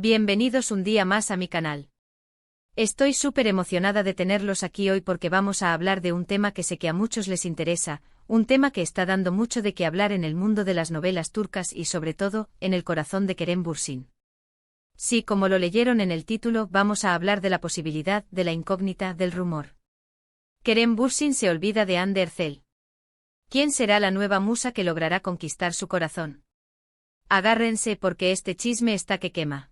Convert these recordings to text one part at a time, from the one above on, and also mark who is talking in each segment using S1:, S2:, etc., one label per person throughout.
S1: Bienvenidos un día más a mi canal. Estoy súper emocionada de tenerlos aquí hoy porque vamos a hablar de un tema que sé que a muchos les interesa, un tema que está dando mucho de qué hablar en el mundo de las novelas turcas y sobre todo, en el corazón de Kerem Bürsin. Sí, como lo leyeron en el título, vamos a hablar de la posibilidad, de la incógnita, del rumor. Kerem Bürsin se olvida de Hande Erçel. ¿Quién será la nueva musa que logrará conquistar su corazón? Agárrense porque este chisme está que quema.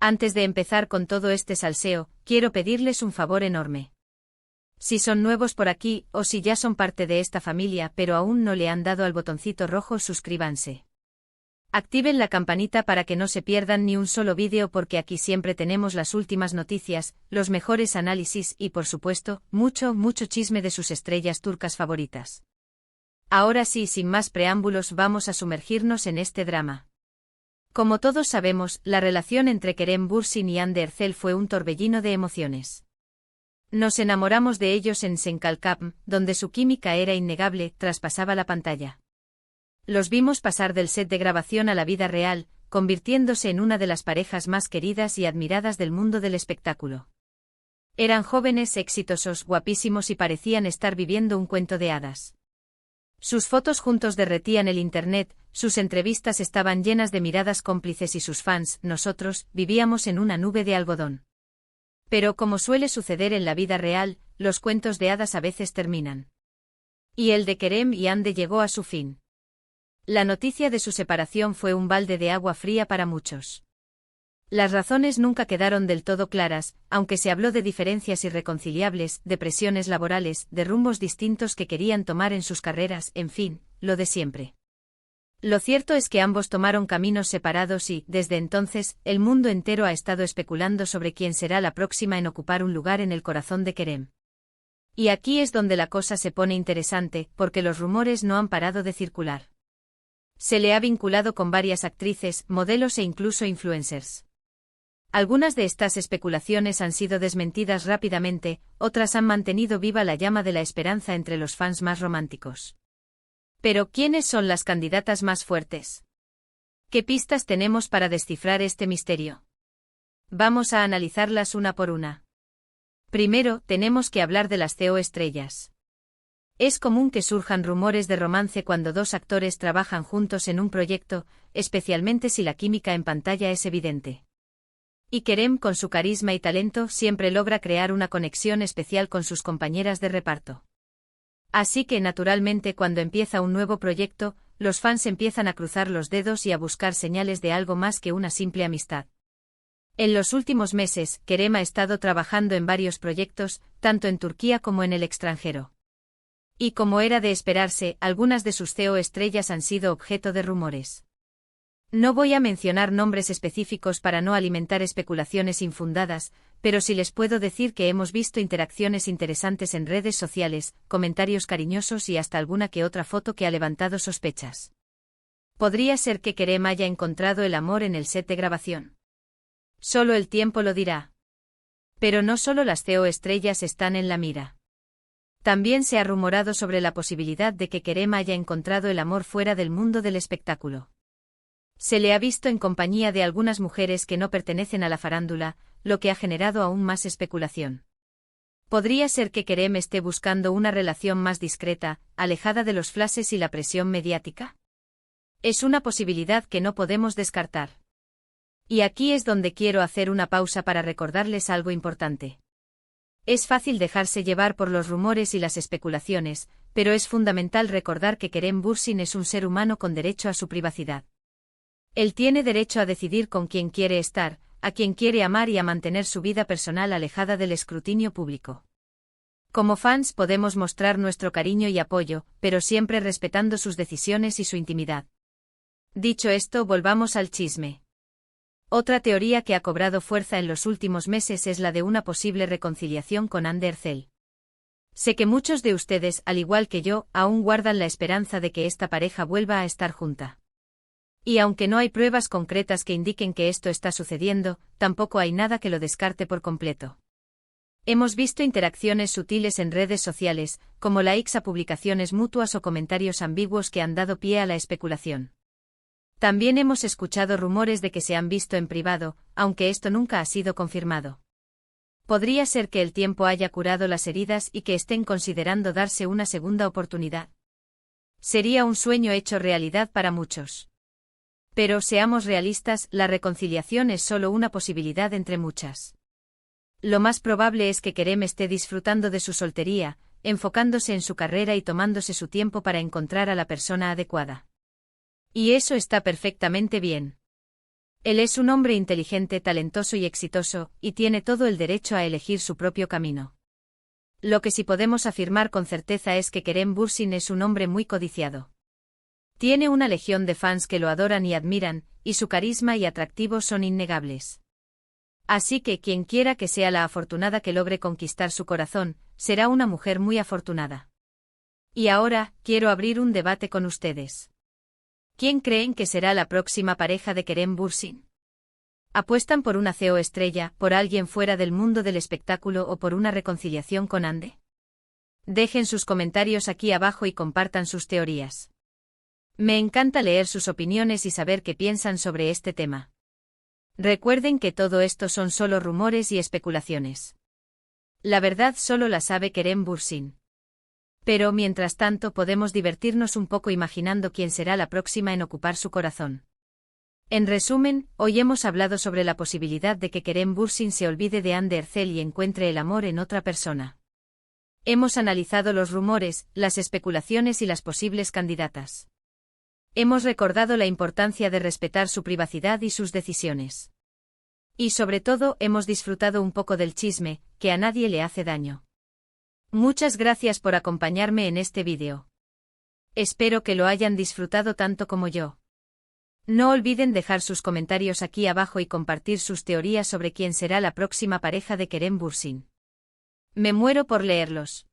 S1: Antes de empezar con todo este salseo, quiero pedirles un favor enorme. Si son nuevos por aquí, o si ya son parte de esta familia pero aún no le han dado al botoncito rojo, suscríbanse. Activen la campanita para que no se pierdan ni un solo vídeo porque aquí siempre tenemos las últimas noticias, los mejores análisis y por supuesto, mucho chisme de sus estrellas turcas favoritas. Ahora sí, sin más preámbulos, vamos a sumergirnos en este drama. Como todos sabemos, la relación entre Kerem Bürsin y Hande Erçel fue un torbellino de emociones. Nos enamoramos de ellos en Senkalkapm, donde su química era innegable, traspasaba la pantalla. Los vimos pasar del set de grabación a la vida real, convirtiéndose en una de las parejas más queridas y admiradas del mundo del espectáculo. Eran jóvenes, exitosos, guapísimos y parecían estar viviendo un cuento de hadas. Sus fotos juntos derretían el internet, sus entrevistas estaban llenas de miradas cómplices y sus fans, nosotros, vivíamos en una nube de algodón. Pero como suele suceder en la vida real, los cuentos de hadas a veces terminan. Y el de Kerem y Hande llegó a su fin. La noticia de su separación fue un balde de agua fría para muchos. Las razones nunca quedaron del todo claras, aunque se habló de diferencias irreconciliables, de presiones laborales, de rumbos distintos que querían tomar en sus carreras, en fin, lo de siempre. Lo cierto es que ambos tomaron caminos separados y, desde entonces, el mundo entero ha estado especulando sobre quién será la próxima en ocupar un lugar en el corazón de Kerem. Y aquí es donde la cosa se pone interesante, porque los rumores no han parado de circular. Se le ha vinculado con varias actrices, modelos e incluso influencers. Algunas de estas especulaciones han sido desmentidas rápidamente, otras han mantenido viva la llama de la esperanza entre los fans más románticos. Pero, ¿quiénes son las candidatas más fuertes? ¿Qué pistas tenemos para descifrar este misterio? Vamos a analizarlas una por una. Primero, tenemos que hablar de las CEO estrellas. Es común que surjan rumores de romance cuando dos actores trabajan juntos en un proyecto, especialmente si la química en pantalla es evidente. Y Kerem, con su carisma y talento, siempre logra crear una conexión especial con sus compañeras de reparto. Así que, naturalmente, cuando empieza un nuevo proyecto, los fans empiezan a cruzar los dedos y a buscar señales de algo más que una simple amistad. En los últimos meses, Kerem ha estado trabajando en varios proyectos, tanto en Turquía como en el extranjero. Y como era de esperarse, algunas de sus CEO estrellas han sido objeto de rumores. No voy a mencionar nombres específicos para no alimentar especulaciones infundadas, pero sí les puedo decir que hemos visto interacciones interesantes en redes sociales, comentarios cariñosos y hasta alguna que otra foto que ha levantado sospechas. ¿Podría ser que Kerem haya encontrado el amor en el set de grabación? Solo el tiempo lo dirá. Pero no solo las CEO estrellas están en la mira. También se ha rumorado sobre la posibilidad de que Kerem haya encontrado el amor fuera del mundo del espectáculo. Se le ha visto en compañía de algunas mujeres que no pertenecen a la farándula, lo que ha generado aún más especulación. ¿Podría ser que Kerem esté buscando una relación más discreta, alejada de los flashes y la presión mediática? Es una posibilidad que no podemos descartar. Y aquí es donde quiero hacer una pausa para recordarles algo importante. Es fácil dejarse llevar por los rumores y las especulaciones, pero es fundamental recordar que Kerem Bürsin es un ser humano con derecho a su privacidad. Él tiene derecho a decidir con quién quiere estar, a quién quiere amar y a mantener su vida personal alejada del escrutinio público. Como fans podemos mostrar nuestro cariño y apoyo, pero siempre respetando sus decisiones y su intimidad. Dicho esto, volvamos al chisme. Otra teoría que ha cobrado fuerza en los últimos meses es la de una posible reconciliación con Hande Erçel. Sé que muchos de ustedes, al igual que yo, aún guardan la esperanza de que esta pareja vuelva a estar junta. Y aunque no hay pruebas concretas que indiquen que esto está sucediendo, tampoco hay nada que lo descarte por completo. Hemos visto interacciones sutiles en redes sociales, como likes a publicaciones mutuas o comentarios ambiguos que han dado pie a la especulación. También hemos escuchado rumores de que se han visto en privado, aunque esto nunca ha sido confirmado. Podría ser que el tiempo haya curado las heridas y que estén considerando darse una segunda oportunidad. Sería un sueño hecho realidad para muchos. Pero seamos realistas, la reconciliación es solo una posibilidad entre muchas. Lo más probable es que Kerem esté disfrutando de su soltería, enfocándose en su carrera y tomándose su tiempo para encontrar a la persona adecuada. Y eso está perfectamente bien. Él es un hombre inteligente, talentoso y exitoso, y tiene todo el derecho a elegir su propio camino. Lo que sí podemos afirmar con certeza es que Kerem Bürsin es un hombre muy codiciado. Tiene una legión de fans que lo adoran y admiran, y su carisma y atractivo son innegables. Así que quien quiera que sea la afortunada que logre conquistar su corazón, será una mujer muy afortunada. Y ahora, quiero abrir un debate con ustedes. ¿Quién creen que será la próxima pareja de Kerem Bürsin? ¿Apuestan por una CEO estrella, por alguien fuera del mundo del espectáculo o por una reconciliación con Ande? Dejen sus comentarios aquí abajo y compartan sus teorías. Me encanta leer sus opiniones y saber qué piensan sobre este tema. Recuerden que todo esto son solo rumores y especulaciones. La verdad solo la sabe Kerem Bürsin. Pero mientras tanto podemos divertirnos un poco imaginando quién será la próxima en ocupar su corazón. En resumen, hoy hemos hablado sobre la posibilidad de que Kerem Bürsin se olvide de Hande Erçel y encuentre el amor en otra persona. Hemos analizado los rumores, las especulaciones y las posibles candidatas. Hemos recordado la importancia de respetar su privacidad y sus decisiones. Y sobre todo hemos disfrutado un poco del chisme, que a nadie le hace daño. Muchas gracias por acompañarme en este vídeo. Espero que lo hayan disfrutado tanto como yo. No olviden dejar sus comentarios aquí abajo y compartir sus teorías sobre quién será la próxima pareja de Kerem Bürsin. Me muero por leerlos.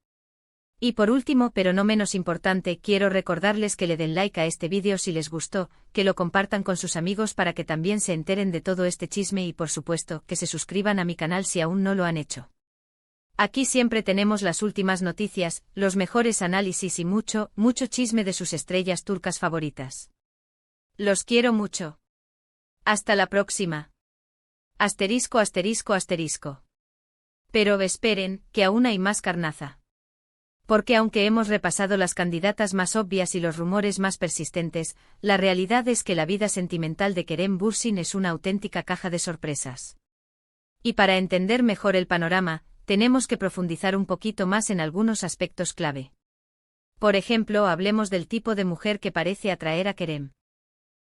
S1: Y por último, pero no menos importante, quiero recordarles que le den like a este vídeo si les gustó, que lo compartan con sus amigos para que también se enteren de todo este chisme y por supuesto, que se suscriban a mi canal si aún no lo han hecho. Aquí siempre tenemos las últimas noticias, los mejores análisis y mucho, mucho chisme de sus estrellas turcas favoritas. Los quiero mucho. Hasta la próxima. Asterisco asterisco asterisco. Pero esperen, que aún hay más carnaza. Porque aunque hemos repasado las candidatas más obvias y los rumores más persistentes, la realidad es que la vida sentimental de Kerem Bürsin es una auténtica caja de sorpresas. Y para entender mejor el panorama, tenemos que profundizar un poquito más en algunos aspectos clave. Por ejemplo, hablemos del tipo de mujer que parece atraer a Kerem.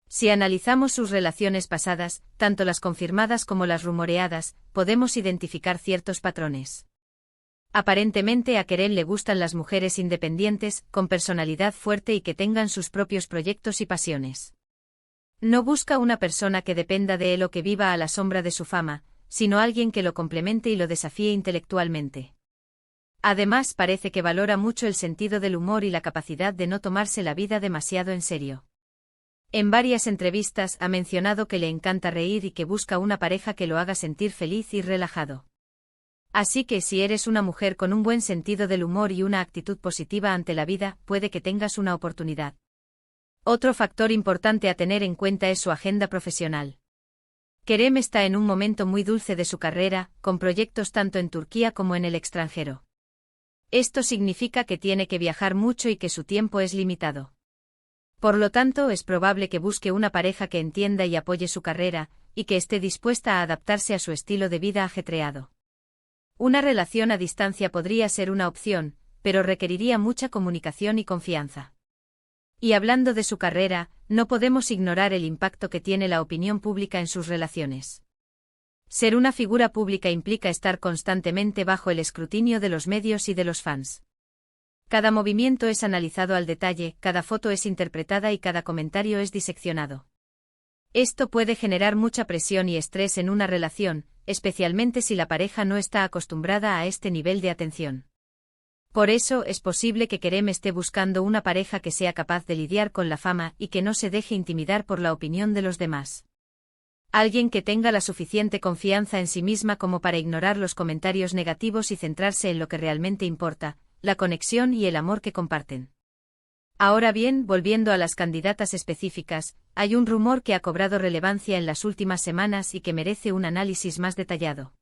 S1: Si analizamos sus relaciones pasadas, tanto las confirmadas como las rumoreadas, podemos identificar ciertos patrones. Aparentemente a Kerem le gustan las mujeres independientes, con personalidad fuerte y que tengan sus propios proyectos y pasiones. No busca una persona que dependa de él o que viva a la sombra de su fama, sino alguien que lo complemente y lo desafíe intelectualmente. Además, parece que valora mucho el sentido del humor y la capacidad de no tomarse la vida demasiado en serio. En varias entrevistas ha mencionado que le encanta reír y que busca una pareja que lo haga sentir feliz y relajado. Así que si eres una mujer con un buen sentido del humor y una actitud positiva ante la vida, puede que tengas una oportunidad. Otro factor importante a tener en cuenta es su agenda profesional. Kerem está en un momento muy dulce de su carrera, con proyectos tanto en Turquía como en el extranjero. Esto significa que tiene que viajar mucho y que su tiempo es limitado. Por lo tanto, es probable que busque una pareja que entienda y apoye su carrera, y que esté dispuesta a adaptarse a su estilo de vida ajetreado. Una relación a distancia podría ser una opción, pero requeriría mucha comunicación y confianza. Y hablando de su carrera, no podemos ignorar el impacto que tiene la opinión pública en sus relaciones. Ser una figura pública implica estar constantemente bajo el escrutinio de los medios y de los fans. Cada movimiento es analizado al detalle, cada foto es interpretada y cada comentario es diseccionado. Esto puede generar mucha presión y estrés en una relación, especialmente si la pareja no está acostumbrada a este nivel de atención. Por eso es posible que Kerem esté buscando una pareja que sea capaz de lidiar con la fama y que no se deje intimidar por la opinión de los demás. Alguien que tenga la suficiente confianza en sí misma como para ignorar los comentarios negativos y centrarse en lo que realmente importa, la conexión y el amor que comparten. Ahora bien, volviendo a las candidatas específicas, hay un rumor que ha cobrado relevancia en las últimas semanas y que merece un análisis más detallado.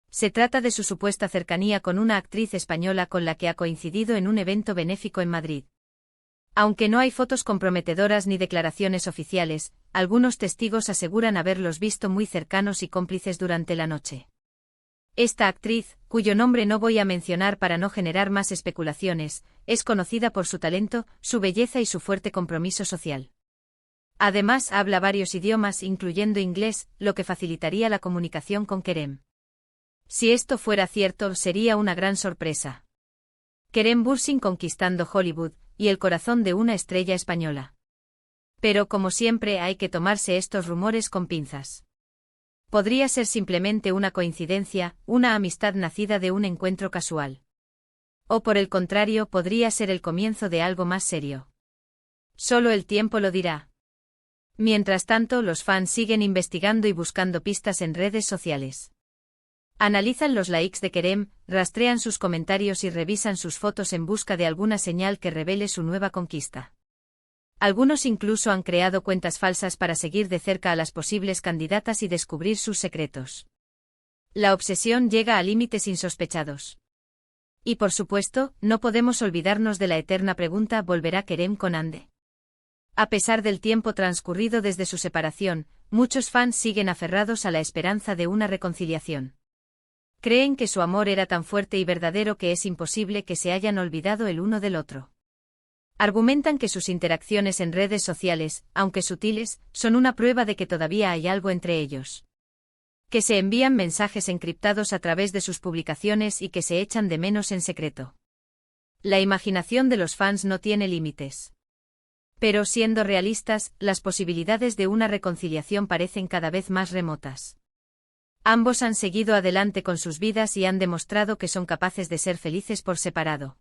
S1: Se trata de su supuesta cercanía con una actriz española con la que ha coincidido en un evento benéfico en Madrid. Aunque no hay fotos comprometedoras ni declaraciones oficiales, algunos testigos aseguran haberlos visto muy cercanos y cómplices durante la noche. Esta actriz, cuyo nombre no voy a mencionar para no generar más especulaciones, es conocida por su talento, su belleza y su fuerte compromiso social. Además, habla varios idiomas, incluyendo inglés, lo que facilitaría la comunicación con Kerem. Si esto fuera cierto, sería una gran sorpresa. Kerem Bürsin conquistando Hollywood y el corazón de una estrella española. Pero como siempre hay que tomarse estos rumores con pinzas. Podría ser simplemente una coincidencia, una amistad nacida de un encuentro casual. O por el contrario, podría ser el comienzo de algo más serio. Solo el tiempo lo dirá. Mientras tanto, los fans siguen investigando y buscando pistas en redes sociales. Analizan los likes de Kerem, rastrean sus comentarios y revisan sus fotos en busca de alguna señal que revele su nueva conquista. Algunos incluso han creado cuentas falsas para seguir de cerca a las posibles candidatas y descubrir sus secretos. La obsesión llega a límites insospechados. Y por supuesto, no podemos olvidarnos de la eterna pregunta: ¿volverá Kerem con Hande? A pesar del tiempo transcurrido desde su separación, muchos fans siguen aferrados a la esperanza de una reconciliación. Creen que su amor era tan fuerte y verdadero que es imposible que se hayan olvidado el uno del otro. Argumentan que sus interacciones en redes sociales, aunque sutiles, son una prueba de que todavía hay algo entre ellos. Que se envían mensajes encriptados a través de sus publicaciones y que se echan de menos en secreto. La imaginación de los fans no tiene límites. Pero siendo realistas, las posibilidades de una reconciliación parecen cada vez más remotas. Ambos han seguido adelante con sus vidas y han demostrado que son capaces de ser felices por separado.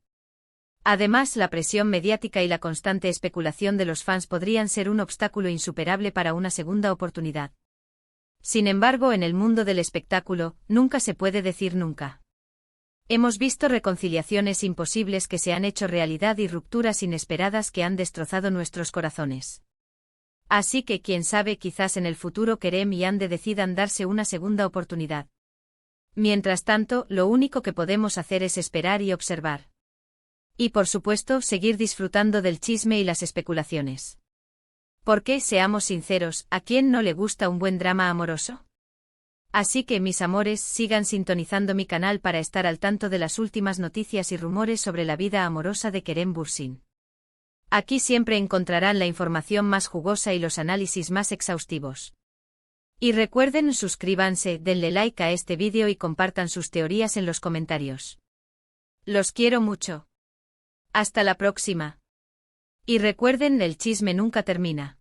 S1: Además, la presión mediática y la constante especulación de los fans podrían ser un obstáculo insuperable para una segunda oportunidad. Sin embargo, en el mundo del espectáculo, nunca se puede decir nunca. Hemos visto reconciliaciones imposibles que se han hecho realidad y rupturas inesperadas que han destrozado nuestros corazones. Así que quién sabe, quizás en el futuro Kerem y Hande decidan darse una segunda oportunidad. Mientras tanto, lo único que podemos hacer es esperar y observar. Y por supuesto, seguir disfrutando del chisme y las especulaciones. Porque, seamos sinceros, ¿a quién no le gusta un buen drama amoroso? Así que, mis amores, sigan sintonizando mi canal para estar al tanto de las últimas noticias y rumores sobre la vida amorosa de Kerem Bürsin. Aquí siempre encontrarán la información más jugosa y los análisis más exhaustivos. Y recuerden, suscríbanse, denle like a este vídeo y compartan sus teorías en los comentarios. Los quiero mucho. Hasta la próxima. Y recuerden, el chisme nunca termina.